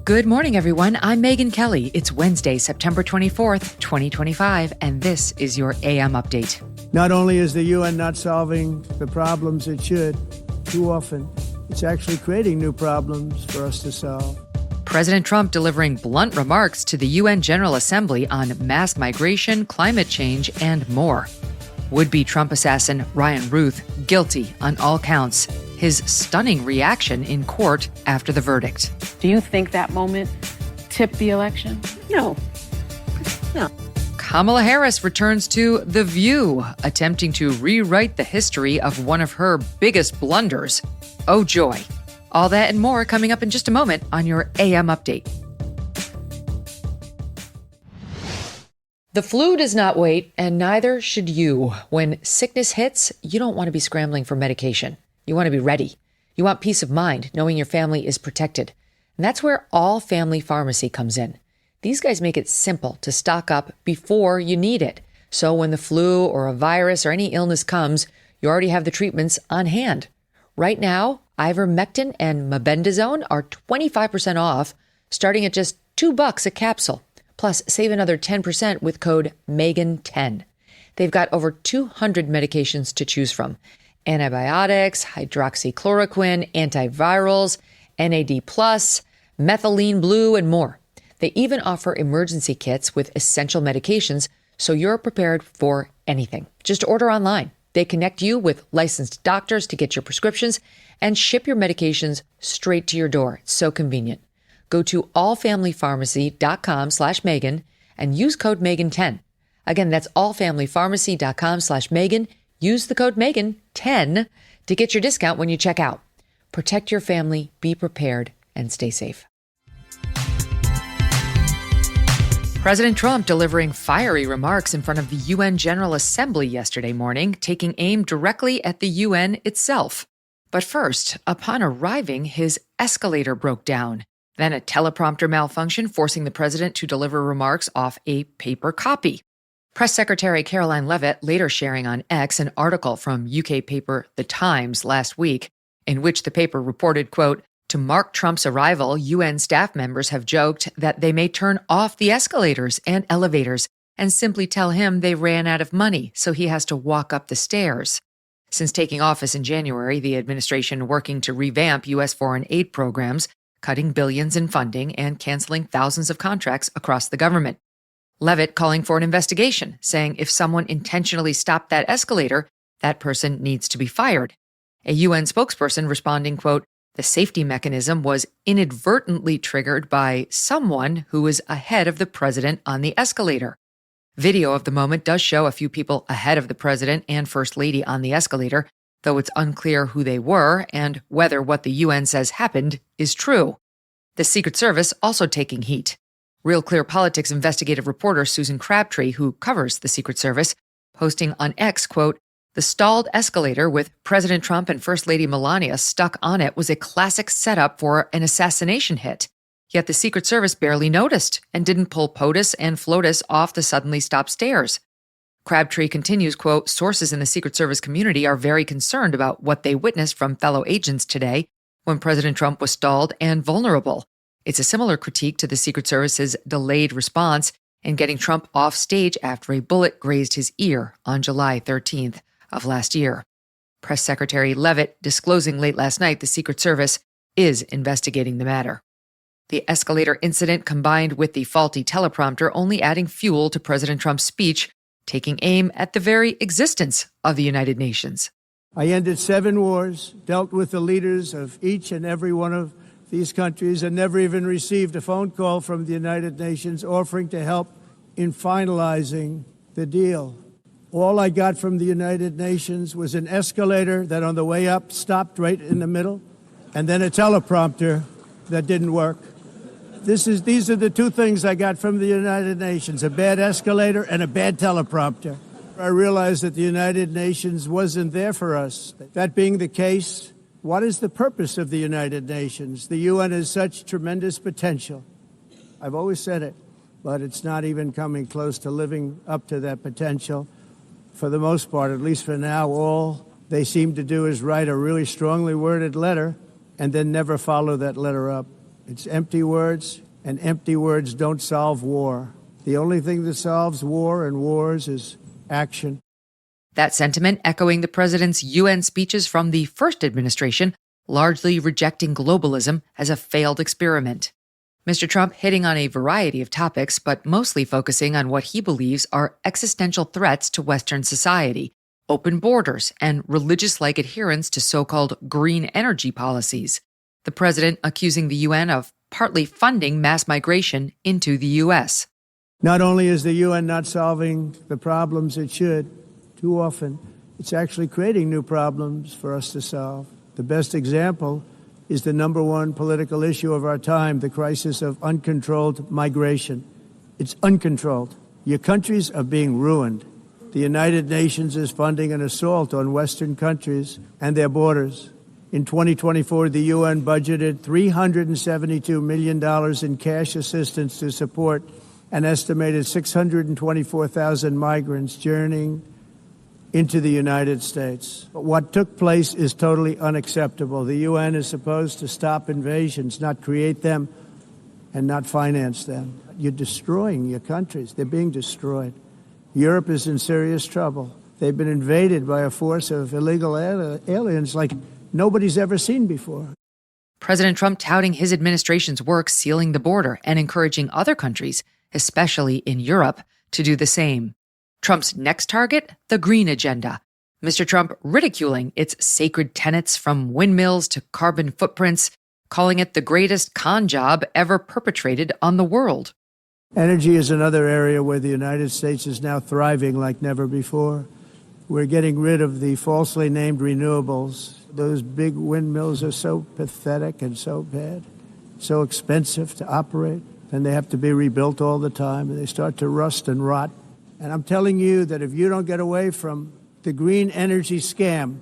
Good morning, everyone. I'm Megyn Kelly. It's Wednesday, September 24th, 2025, and this is your AM update. Not only is the UN not solving the problems it should, too often, it's actually creating new problems for us to solve. President Trump delivering blunt remarks to the UN General Assembly on mass migration, climate change, and more. Would-be Trump assassin Ryan Routh guilty on all counts. His stunning reaction in court after the verdict. Do you think that moment tipped the election? No. Kamala Harris returns to The View, attempting to rewrite the history of one of her biggest blunders. Oh, joy. All that and more coming up in just a moment on your AM update. The flu does not wait, and neither should you. When sickness hits, you don't want to be scrambling for medication. You want to be ready. You want peace of mind, knowing your family is protected. And that's where All Family Pharmacy comes in. These guys make it simple to stock up before you need it. So when the flu or a virus or any illness comes, you already have the treatments on hand. Right now, ivermectin and mebendazole are 25% off, starting at just $2 a capsule. Plus, save another 10% with code MEGAN10. They've got over 200 medications to choose from. Antibiotics, hydroxychloroquine, antivirals, NAD+, methylene blue, and more. They even offer emergency kits with essential medications, so you're prepared for anything. Just order online. They connect you with licensed doctors to get your prescriptions and ship your medications straight to your door. It's so convenient. Go to allfamilypharmacy.com/Megan and use code Megan10. Again, that's allfamilypharmacy.com/Megan. Use the code Megan10 to get your discount when you check out. Protect your family, be prepared, and stay safe. President Trump delivering fiery remarks in front of the UN General Assembly yesterday morning, taking aim directly at the UN itself. But first, upon arriving, his escalator broke down. Then a teleprompter malfunction, forcing the president to deliver remarks off a paper copy. Press Secretary Caroline Leavitt later sharing on X an article from UK paper The Times last week, in which the paper reported, quote, to mark Trump's arrival, UN staff members have joked that they may turn off the escalators and elevators and simply tell him they ran out of money, so he has to walk up the stairs. Since taking office in January, the administration working to revamp U.S. foreign aid programs, cutting billions in funding and canceling thousands of contracts across the government. Leavitt calling for an investigation, saying if someone intentionally stopped that escalator, that person needs to be fired. A UN spokesperson responding, quote, the safety mechanism was inadvertently triggered by someone who was ahead of the president on the escalator. Video of the moment does show a few people ahead of the president and first lady on the escalator, though it's unclear who they were and whether what the UN says happened is true. The Secret Service also taking heat. Real Clear Politics investigative reporter Susan Crabtree, who covers the Secret Service, posting on X, quote, the stalled escalator with President Trump and First Lady Melania stuck on it was a classic setup for an assassination hit. Yet the Secret Service barely noticed and didn't pull POTUS and FLOTUS off the suddenly stopped stairs. Crabtree continues, quote, sources in the Secret Service community are very concerned about what they witnessed from fellow agents today when President Trump was stalled and vulnerable. It's a similar critique to the Secret Service's delayed response in getting Trump off stage after a bullet grazed his ear on July 13th of last year. Press Secretary Leavitt disclosing late last night the Secret Service is investigating the matter. The escalator incident combined with the faulty teleprompter only adding fuel to President Trump's speech, taking aim at the very existence of the United Nations. I ended 7 wars, dealt with the leaders of each and every one of these countries, and never even received a phone call from the United Nations offering to help in finalizing the deal. All I got from the United Nations was an escalator that on the way up stopped right in the middle, and then a teleprompter that didn't work. These are the 2 things I got from the United Nations, a bad escalator and a bad teleprompter. I realized that the United Nations wasn't there for us. That being the case, what is the purpose of the United Nations? The UN has such tremendous potential. I've always said it, but it's not even coming close to living up to that potential. For the most part, at least for now, all they seem to do is write a really strongly worded letter and then never follow that letter up. It's empty words, and empty words don't solve war. The only thing that solves war and wars is action. That sentiment echoing the president's UN speeches from the first administration, largely rejecting globalism as a failed experiment. Mr. Trump hitting on a variety of topics, but mostly focusing on what he believes are existential threats to Western society, open borders, and religious-like adherence to so-called green energy policies. The president accusing the UN of partly funding mass migration into the U.S. Not only is the UN not solving the problems it should, too often, it's actually creating new problems for us to solve. The best example is the number one political issue of our time, the crisis of uncontrolled migration. It's uncontrolled. Your countries are being ruined. The United Nations is funding an assault on Western countries and their borders. In 2024, the UN budgeted $372 million in cash assistance to support an estimated 624,000 migrants journeying into the United States. But what took place is totally unacceptable. The UN is supposed to stop invasions, not create them and not finance them. You're destroying your countries. They're being destroyed. Europe is in serious trouble. They've been invaded by a force of illegal aliens like nobody's ever seen before. President Trump touting his administration's work sealing the border and encouraging other countries, especially in Europe, to do the same. Trump's next target, the green agenda. Mr. Trump ridiculing its sacred tenets from windmills to carbon footprints, calling it the greatest con job ever perpetrated on the world. Energy is another area where the United States is now thriving like never before. We're getting rid of the falsely named renewables. Those big windmills are so pathetic and so bad, so expensive to operate, and they have to be rebuilt all the time, and they start to rust and rot. And I'm telling you that if you don't get away from the green energy scam,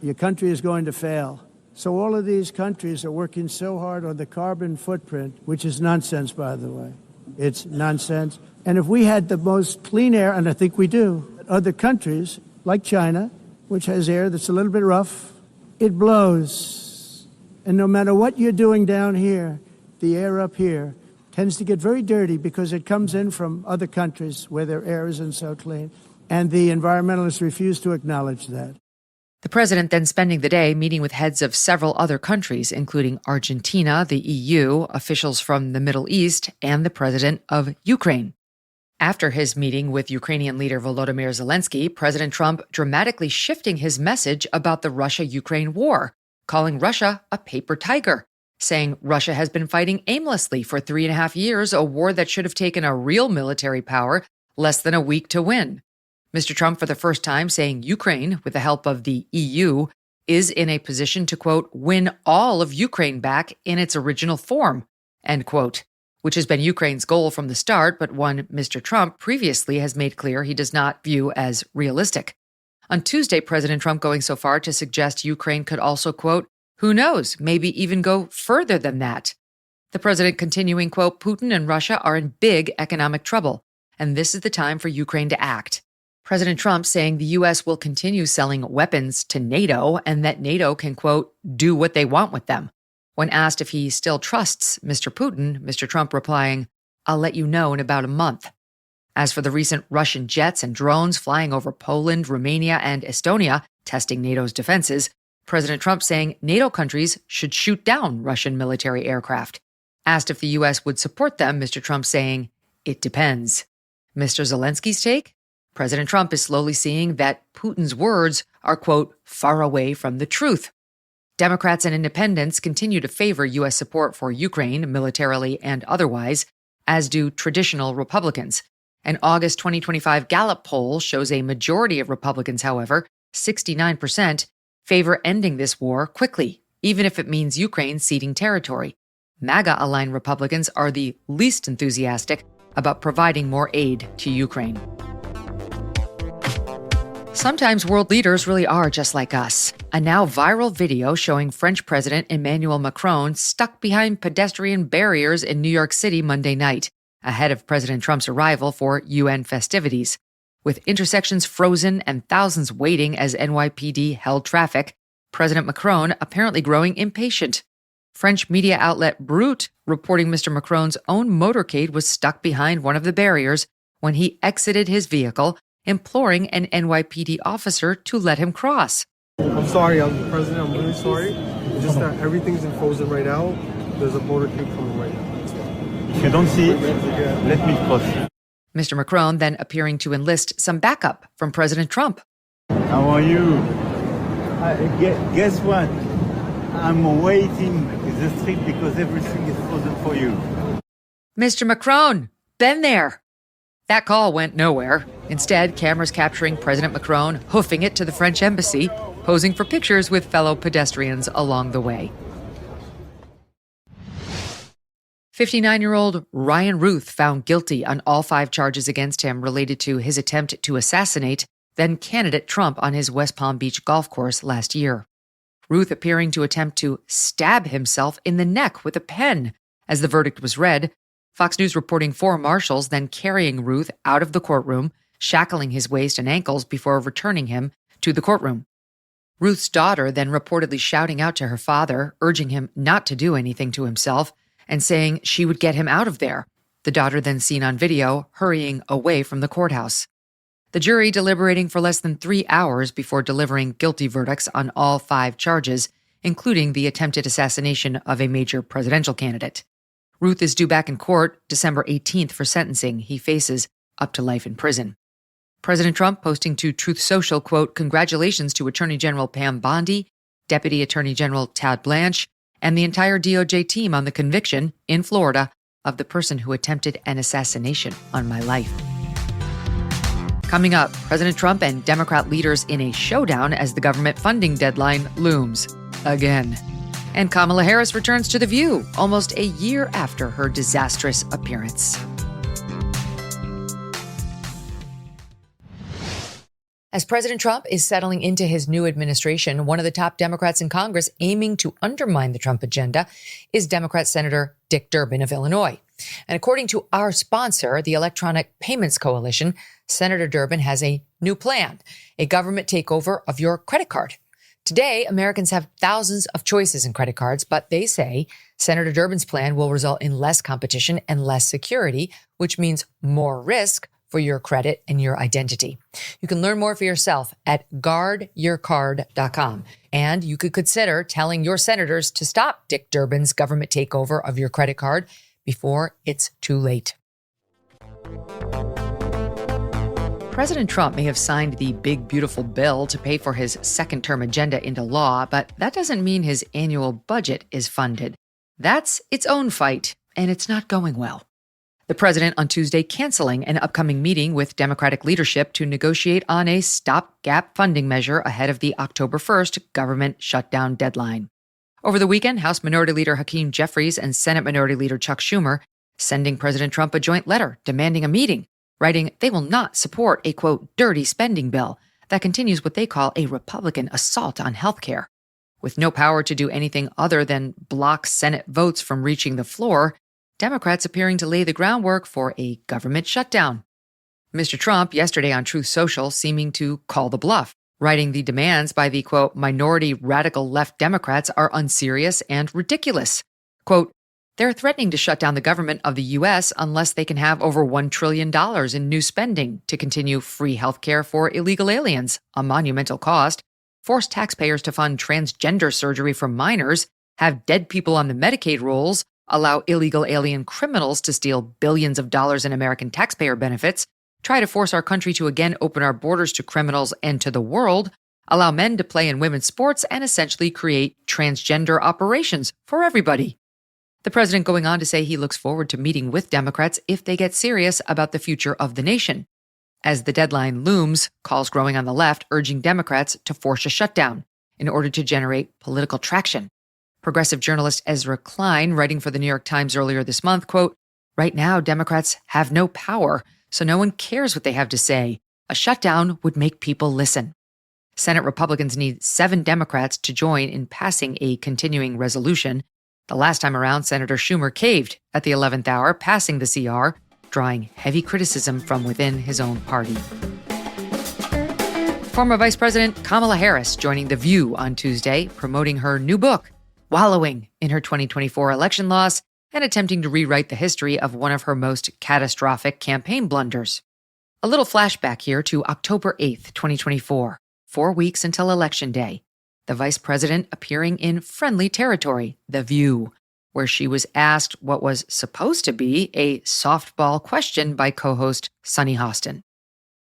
your country is going to fail. So all of these countries are working so hard on the carbon footprint, which is nonsense, by the way. It's nonsense. And if we had the most clean air, and I think we do, other countries, like China, which has air that's a little bit rough, it blows. And no matter what you're doing down here, the air up here tends to get very dirty because it comes in from other countries where their air isn't so clean. And the environmentalists refuse to acknowledge that. The president then spending the day meeting with heads of several other countries, including Argentina, the EU, officials from the Middle East, and the president of Ukraine. After his meeting with Ukrainian leader Volodymyr Zelensky, President Trump dramatically shifting his message about the Russia-Ukraine war, calling Russia a paper tiger, saying Russia has been fighting aimlessly for 3.5 years, a war that should have taken a real military power less than a week to win. Mr. Trump, for the first time, saying Ukraine, with the help of the EU, is in a position to, quote, win all of Ukraine back in its original form, end quote, which has been Ukraine's goal from the start, but one Mr. Trump previously has made clear he does not view as realistic. On Tuesday, President Trump going so far to suggest Ukraine could also, quote, who knows, maybe even go further than that. The president continuing, quote, Putin and Russia are in big economic trouble, and this is the time for Ukraine to act. President Trump saying the U.S. will continue selling weapons to NATO and that NATO can, quote, do what they want with them. When asked if he still trusts Mr. Putin, Mr. Trump replying, I'll let you know in about a month. As for the recent Russian jets and drones flying over Poland, Romania, and Estonia, testing NATO's defenses, President Trump saying NATO countries should shoot down Russian military aircraft. Asked if the U.S. would support them, Mr. Trump saying, it depends. Mr. Zelensky's take? President Trump is slowly seeing that Putin's words are, quote, far away from the truth. Democrats and independents continue to favor U.S. support for Ukraine, militarily and otherwise, as do traditional Republicans. An August 2025 Gallup poll shows a majority of Republicans, however, 69%, favor ending this war quickly, even if it means Ukraine ceding territory. MAGA-aligned Republicans are the least enthusiastic about providing more aid to Ukraine. Sometimes world leaders really are just like us. A now viral video showing French President Emmanuel Macron stuck behind pedestrian barriers in New York City Monday night, ahead of President Trump's arrival for UN festivities. With intersections frozen and thousands waiting as NYPD held traffic, President Macron apparently growing impatient. French media outlet Brut reporting Mr. Macron's own motorcade was stuck behind one of the barriers when he exited his vehicle, imploring an NYPD officer to let him cross. I'm sorry, President, I'm really sorry. It's just that everything's in frozen right now. There's a motorcade coming right now. That's why. If you don't see it, let me cross. Mr. Macron then appearing to enlist some backup from President Trump. How are you? Guess what? I'm waiting in the street because everything is frozen for you. Mr. Macron, been there. That call went nowhere. Instead, cameras capturing President Macron hoofing it to the French embassy, posing for pictures with fellow pedestrians along the way. 59-year-old Ryan Routh found guilty on all 5 charges against him related to his attempt to assassinate then-candidate Trump on his West Palm Beach golf course last year. Routh appearing to attempt to stab himself in the neck with a pen. As the verdict was read, Fox News reporting 4 marshals then carrying Routh out of the courtroom, shackling his waist and ankles before returning him to the courtroom. Routh's daughter then reportedly shouting out to her father, urging him not to do anything to himself, and saying she would get him out of there. The daughter then seen on video hurrying away from the courthouse. The jury deliberating for less than 3 hours before delivering guilty verdicts on all 5 charges, including the attempted assassination of a major presidential candidate. Routh is due back in court December 18th for sentencing. He faces up to life in prison. President Trump posting to Truth Social, quote, "Congratulations to Attorney General Pam Bondi, Deputy Attorney General Todd Blanche, and the entire DOJ team on the conviction in Florida of the person who attempted an assassination on my life." Coming up, President Trump and Democrat leaders in a showdown as the government funding deadline looms again. And Kamala Harris returns to The View almost a year after her disastrous appearance. As President Trump is settling into his new administration, one of the top Democrats in Congress aiming to undermine the Trump agenda is Democrat Senator Dick Durbin of Illinois. And according to our sponsor, the Electronic Payments Coalition, Senator Durbin has a new plan, a government takeover of your credit card. Today, Americans have thousands of choices in credit cards, but they say Senator Durbin's plan will result in less competition and less security, which means more risk for your credit and your identity. You can learn more for yourself at guardyourcard.com. And you could consider telling your senators to stop Dick Durbin's government takeover of your credit card before it's too late. President Trump may have signed the big, beautiful bill to pay for his second-term agenda into law, but that doesn't mean his annual budget is funded. That's its own fight, and it's not going well. The president on Tuesday canceling an upcoming meeting with Democratic leadership to negotiate on a stopgap funding measure ahead of the October 1st government shutdown deadline. Over the weekend, House Minority Leader Hakeem Jeffries and Senate Minority Leader Chuck Schumer sending President Trump a joint letter demanding a meeting, writing they will not support a, quote, dirty spending bill that continues what they call a Republican assault on health care. With no power to do anything other than block Senate votes from reaching the floor, Democrats appearing to lay the groundwork for a government shutdown. Mr. Trump yesterday on Truth Social seeming to call the bluff, writing the demands by the, quote, minority radical left Democrats are unserious and ridiculous. Quote, they're threatening to shut down the government of the U.S. unless they can have over $1 trillion in new spending to continue free health care for illegal aliens, a monumental cost, force taxpayers to fund transgender surgery for minors, have dead people on the Medicaid rolls, allow illegal alien criminals to steal billions of dollars in American taxpayer benefits, try to force our country to again open our borders to criminals and to the world, allow men to play in women's sports, and essentially create transgender operations for everybody. The president going on to say he looks forward to meeting with Democrats if they get serious about the future of the nation. As the deadline looms, calls growing on the left urging Democrats to force a shutdown in order to generate political traction. Progressive journalist Ezra Klein, writing for the New York Times earlier this month, quote, right now, Democrats have no power, so no one cares what they have to say. A shutdown would make people listen. Senate Republicans need 7 Democrats to join in passing a continuing resolution. The last time around, Senator Schumer caved at the 11th hour, passing the CR, drawing heavy criticism from within his own party. Former Vice President Kamala Harris joining The View on Tuesday, promoting her new book, wallowing in her 2024 election loss and attempting to rewrite the history of one of her most catastrophic campaign blunders. A little flashback here to October 8th, 2024, 4 weeks until Election Day. The vice president appearing in friendly territory, The View, where she was asked what was supposed to be a softball question by co-host Sunny Hostin.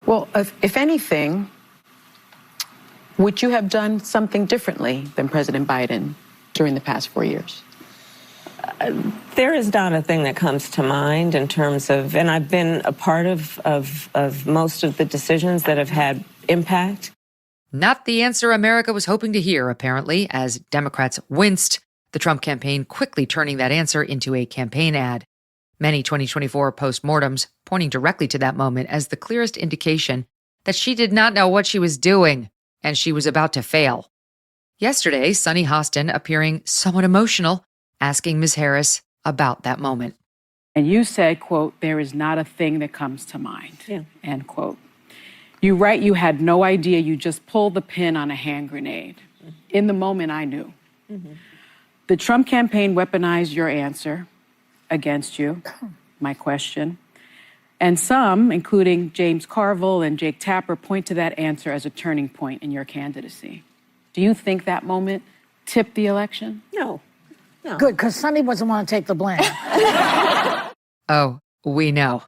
Well, if anything, would you have done something differently than President Biden during the past 4 years? There is not a thing that comes to mind in terms of, and I've been a part of most of the decisions that have had impact. Not the answer America was hoping to hear, apparently, as Democrats winced, the Trump campaign quickly turning that answer into a campaign ad. Many 2024 postmortems pointing directly to that moment as the clearest indication that she did not know what she was doing and she was about to fail. Yesterday, Sunny Hostin appearing somewhat emotional, asking Ms. Harris about that moment. And you said, quote, "There is not a thing that comes to mind," end quote. You write you had no idea, you just pulled the pin on a hand grenade. In the moment, I knew. The Trump campaign weaponized your answer against you, my question. And some, including James Carville and Jake Tapper, point to that answer as a turning point in your candidacy. Do you think that moment tipped the election? No. Good, because Sunny doesn't want to take the blame. Oh, we know.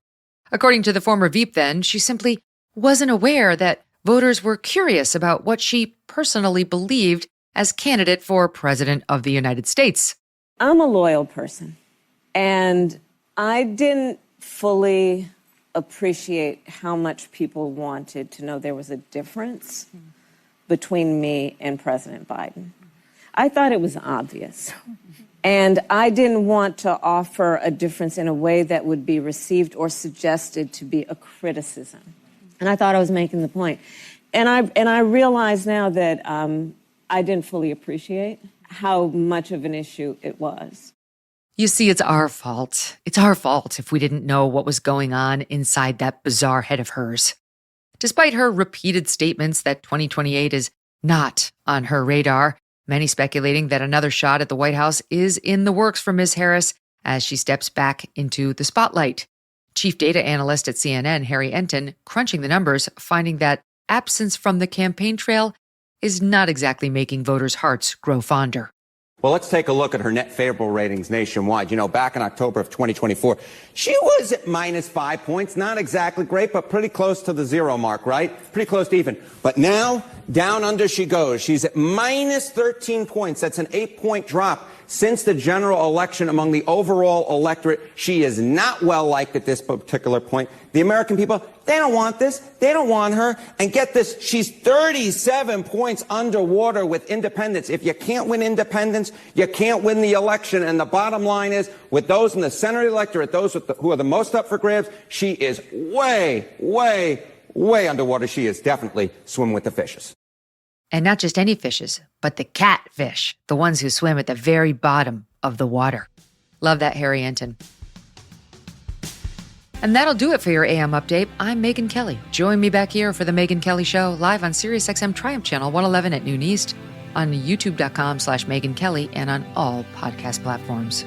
According to the former Veep then, she simply wasn't aware that voters were curious about what she personally believed as candidate for President of the United States. I'm a loyal person, and I didn't fully appreciate how much people wanted to know there was a difference between me and President Biden. I thought it was obvious. And I didn't want to offer a difference in a way that would be received or suggested to be a criticism. And I thought I was making the point. And I realize now that I didn't fully appreciate how much of an issue it was. You see, it's our fault. It's our fault if we didn't know what was going on inside that bizarre head of hers. Despite her repeated statements that 2028 is not on her radar, many speculating that another shot at the White House is in the works for Ms. Harris as she steps back into the spotlight. Chief data analyst at CNN, Harry Enton, crunching the numbers, finding that absence from the campaign trail is not exactly making voters' hearts grow fonder. Well, let's take a look at her net favorable ratings nationwide. You know, back in October of 2024, she was at -5 points. Not exactly great, but pretty close to the zero mark, right? Pretty close to even. But now, down under she goes. She's at -13 points. That's an 8-point drop since the general election among the overall electorate. She is not well liked at this particular point. The American people, they don't want this. They don't want her. And get this, she's 37 points underwater with independents. If you can't win independents, you can't win the election. And the bottom line is, with those in the center of the electorate, those who are the most up for grabs, she is way, way, way underwater. She is definitely swimming with the fishes. And not just any fishes, but the catfish, the ones who swim at the very bottom of the water. Love that, Harry Enton. And that'll do it for your AM update. I'm Megyn Kelly. Join me back here for the Megyn Kelly Show, live on SiriusXM Triumph Channel 111 at noon East, on youtube.com/Megyn Kelly, and on all podcast platforms.